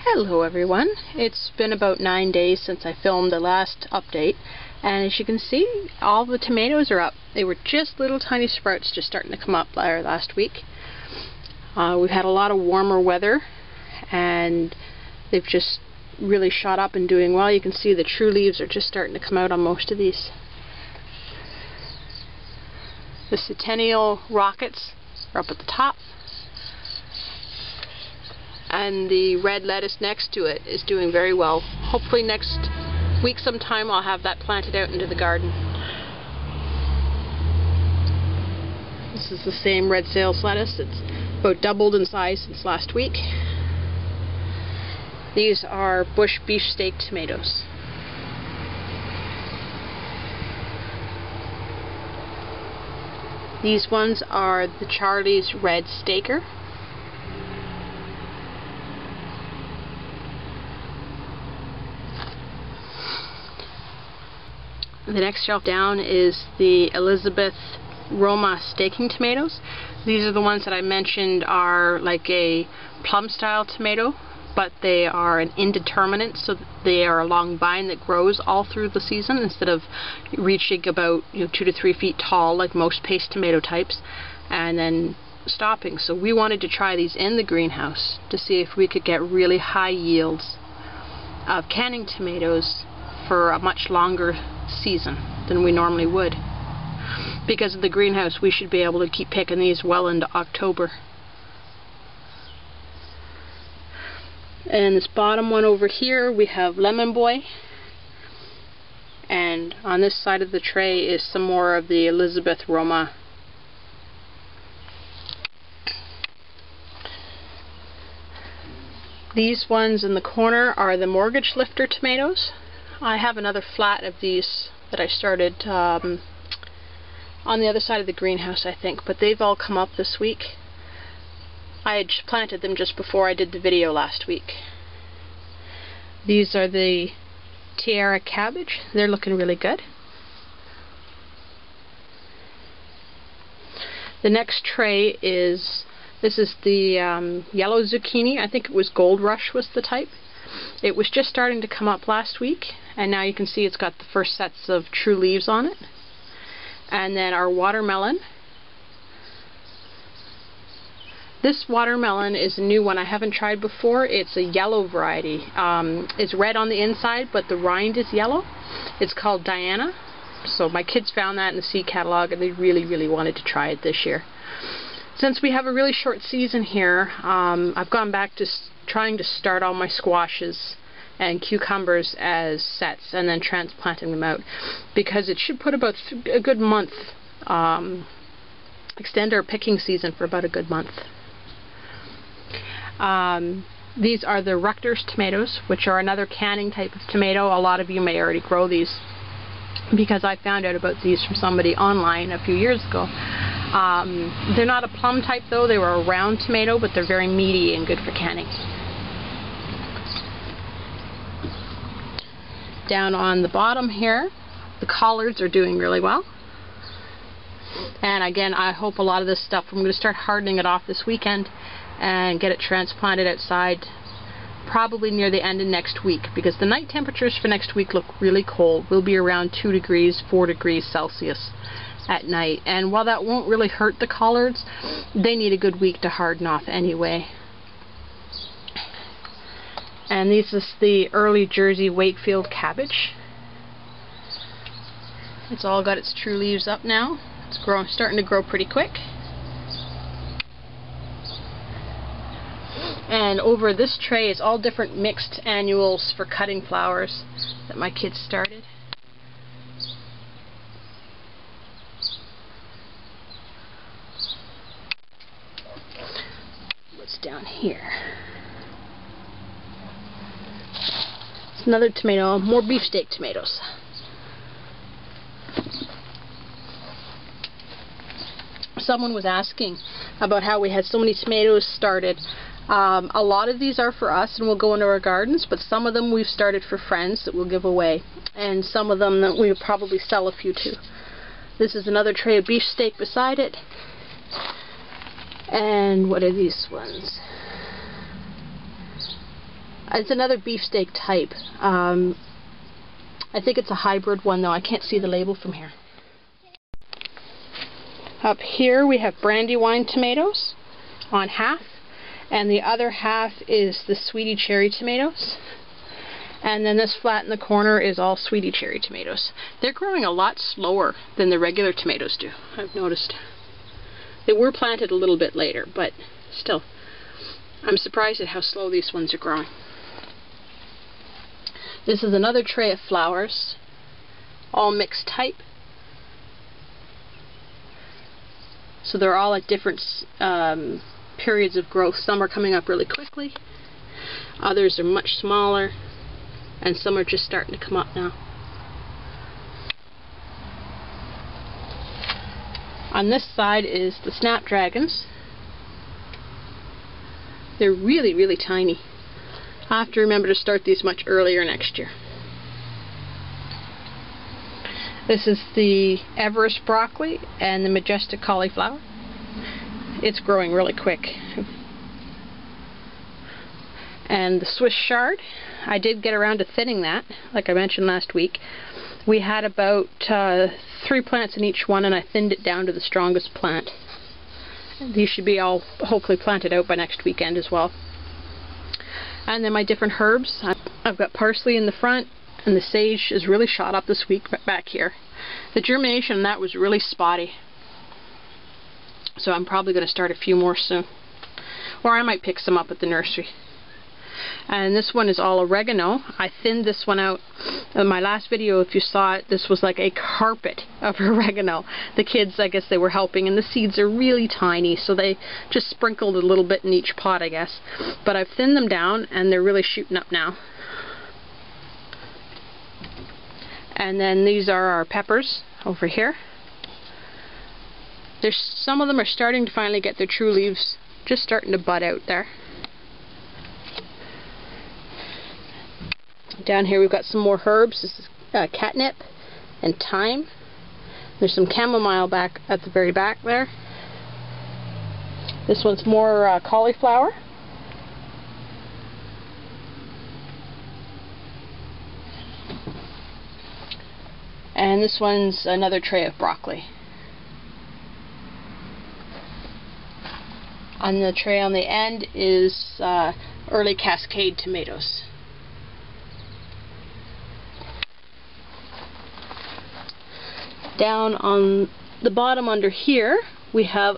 Hello everyone, it's been about 9 days since I filmed the last update, and as you can see, all the tomatoes are up. They were just little tiny sprouts just starting to come up there last week. We've had a lot of warmer weather and they've just really shot up and doing well. You can see the true leaves are just starting to come out on most of these. The Centennial Rockets are up at the top. And the red lettuce next to it is doing very well. Hopefully next week sometime I'll have that planted out into the garden. This is the same red sales lettuce. It's about doubled in size since last week. These are bush beefsteak tomatoes. These ones are the Charlie's Red Staker. The next shelf down is the Elizabeth Roma staking tomatoes. These are the ones that I mentioned are like a plum style tomato, but they are an indeterminate, so they are a long vine that grows all through the season instead of reaching about 2 to 3 feet tall like most paste tomato types and then stopping. So we wanted to try these in the greenhouse to see if we could get really high yields of canning tomatoes for a much longer season than we normally would. Because of the greenhouse, we should be able to keep picking these well into October. And this bottom one over here we have Lemon Boy, and on this side of the tray is some more of the Elizabeth Roma. These ones in the corner are the Mortgage Lifter tomatoes. I have another flat of these that I started on the other side of the greenhouse, I think, but they've all come up this week. I had planted them just before I did the video last week. These are the Tiara Cabbage. They're looking really good. The next tray is, this is the yellow zucchini. I think it was Gold Rush was the type. It was just starting to come up last week, and now you can see it's got the first sets of true leaves on it. And then our watermelon. This watermelon is a new one I haven't tried before. It's a yellow variety. It's red on the inside, but the rind is yellow. It's called Diana. So my kids found that in the seed catalog, and they really wanted to try it this year. Since we have a really short season here, I've gone back to trying to start all my squashes and cucumbers as sets and then transplanting them out, because it should put about a good month, extend our picking season for about a good month. These are the Rutgers Tomatoes, which are another canning type of tomato. A lot of you may already grow these, because I found out about these from somebody online a few years ago. They're not a plum type though, they were a round tomato, but they're very meaty and good for canning. Down on the bottom here, the Collards are doing really well. And again, I hope a lot of this stuff, I'm going to start hardening it off this weekend and get it transplanted outside probably near the end of next week, because the night temperatures for next week look really cold. We'll be around 2 degrees, 4 degrees Celsius at night. And while that won't really hurt the Collards, they need a good week to harden off anyway. And this is the early Jersey Wakefield Cabbage. It's all got its true leaves up now. It's starting to grow pretty quick. And over this tray is all different mixed annuals for cutting flowers that my kids started. What's down here? It's another tomato, more beefsteak tomatoes. Someone was asking about how we had so many tomatoes started. A lot of these are for us and will go into our gardens, but some of them we've started for friends that we'll give away, and some of them that we'll probably sell a few to. This is another tray of beefsteak beside it. And what are these ones? It's another beefsteak type. I think it's a hybrid one though. I can't see the label from here. Up here we have Brandywine tomatoes on half, and the other half is the sweetie cherry tomatoes. And then this flat in the corner is all sweetie cherry tomatoes. They're growing a lot slower than the regular tomatoes do, I've noticed. They were planted a little bit later, but still, I'm surprised at how slow these ones are growing. This is another tray of flowers, all mixed type. So they're all at different periods of growth. Some are coming up really quickly, others are much smaller, and some are just starting to come up now. On this side is the snapdragons. They're really, really tiny. I have to remember to start these much earlier next year. This is the Everest broccoli and the majestic cauliflower. It's growing really quick. And the Swiss chard, I did get around to thinning that, like I mentioned last week. We had about 3 plants in each one, and I thinned it down to the strongest plant. These should be all hopefully planted out by next weekend as well. And then my different herbs. I've got parsley in the front, and the sage is really shot up this week back here. The germination on that was really spotty, so I'm probably going to start a few more soon. Or I might pick some up at the nursery. And this one is all oregano. I thinned this one out. In my last video, if you saw it, this was like a carpet of oregano. The kids, I guess they were helping, and the seeds are really tiny, so they just sprinkled a little bit in each pot, I guess. But I've thinned them down, and they're really shooting up now. And then these are our peppers over here. Some of them are starting to finally get their true leaves, just starting to bud out there. Down here we've got some more herbs. This is catnip and thyme. There's some chamomile back at the very back there. This one's more cauliflower. And this one's another tray of broccoli. On the tray on the end is early Cascade tomatoes. Down on the bottom under here we have,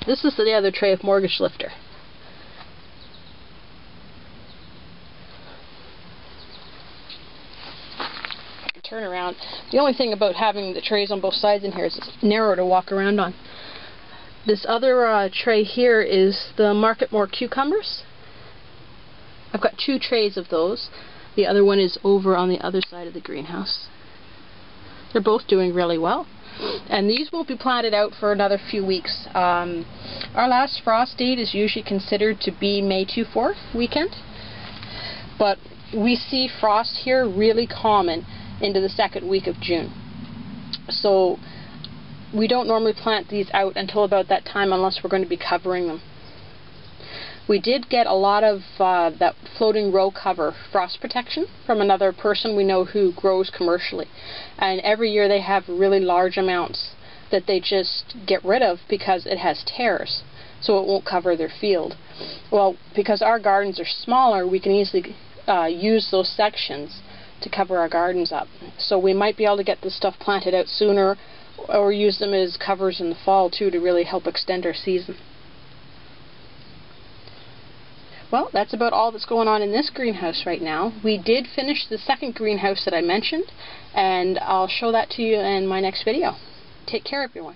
this is the other tray of mortgage lifter. Turn around. The only thing about having the trays on both sides in here is it's narrow to walk around on. This other tray here is the Marketmore cucumbers. I've got 2 trays of those. The other one is over on the other side of the greenhouse. They're both doing really well. And these won't be planted out for another few weeks. Our last frost date is usually considered to be May 4th weekend. But we see frost here really common into the 2nd week of June. So we don't normally plant these out until about that time unless we're going to be covering them. We did get a lot of that floating row cover frost protection from another person we know who grows commercially. And every year they have really large amounts that they just get rid of because it has tears, so it won't cover their field. Well, because our gardens are smaller, we can easily use those sections to cover our gardens up. So we might be able to get this stuff planted out sooner, or use them as covers in the fall too to really help extend our season. Well, that's about all that's going on in this greenhouse right now. We did finish the 2nd greenhouse that I mentioned, and I'll show that to you in my next video. Take care, everyone.